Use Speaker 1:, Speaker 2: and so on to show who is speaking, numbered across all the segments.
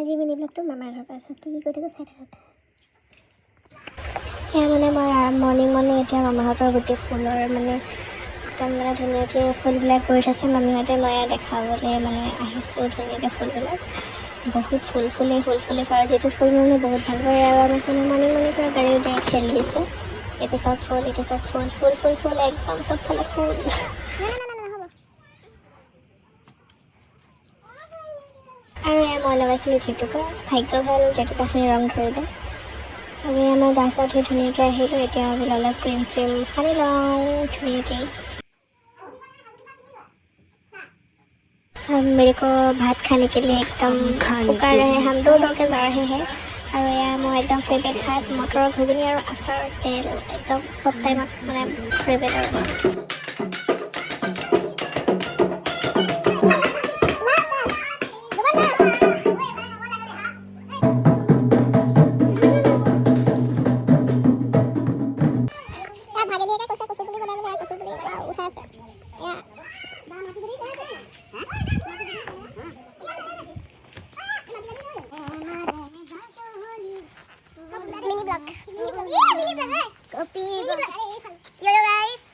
Speaker 1: আজি মিনি ব্লগটো মামাৰ ঘৰৰ পৰা আছোঁ কি কৰি থাকোঁ চাই থাকক সেয়া মানে মই মৰ্ণিং এতিয়া মামাহঁতৰ গোটেই ফুলৰ মানে একদম মানে ধুনীয়াকৈ ফুলবিলাক কৰি থৈছে মামীহঁতে মই দেখাবলৈ মানে আহিছোঁ ধুনীয়াকৈ ফুলবিলাক বহুত ফুল ফুলে আৰু যিটো ফুল মানে বহুত ভাল কৰে আৰু আমাৰ চোন মৰ্ণিং পৰা গাড়ী উলিয়াই খেলি দিছে এইটো চাওক ফুল এইটো চাওক ফুল একদম চবফালে ফুল আৰু এয়া মই লগাইছিলোঁ জেতুকা ভাগ্য ভাল জেতুকাখিনি ৰং ধৰিলে আৰু এয়া মই গা চা ধুই ধুনীয়াকৈ আহিলোঁ এতিয়া অলপ ক্ৰীম চ্ৰীম সানি লওঁ ধুনীয়াকৈ मेरे को भात खाने के लिए एकदम पुकार रहे हैं हम दो के जा रहे हैं और यहाँ मैं एकदम फेवरेट भात मटर घुगनी और आचार तेल एकदम सब टाइम मैं favourite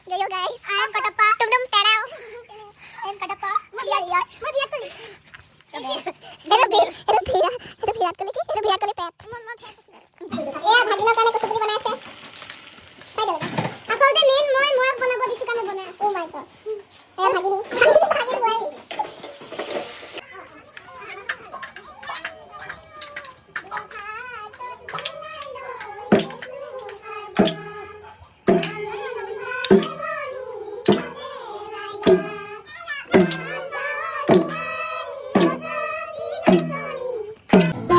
Speaker 1: Yo guys, I am Katapa. Tum tadao. I am Katapa. Yeah. Virat ko le pet. Yeah, bhajna kane ko sabji banaya hai. Sai dalo. Asolte main moi banabo disu kane banaya. Oh my god. Yeah, bhajni.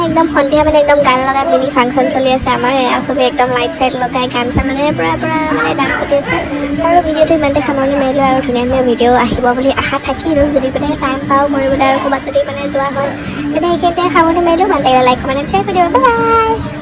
Speaker 1: एकदम सन्धिया मैं एकदम गान लगा mini function चलि आछे आमार एया सबे एकदम लाइट साइट लगाई गान चान माने पूरा माने डांस चलि आछे आरो भिडिओটো इमानते सामৰণি মাৰিলো আৰু ধুনীয়া ভিডিও আহিব বুলি আশা থাকিল যদি মানে টাইম পাও কৰিবলৈ আৰু ক'ৰবাত যদি মানে যোৱা হয় তেতিয়া এইখিনিতে সামৰণি মাৰিলো ভাল লাগিলে লাইক কমেণ্ট শ্বেয়াৰ কৰি দিবা বাই বাই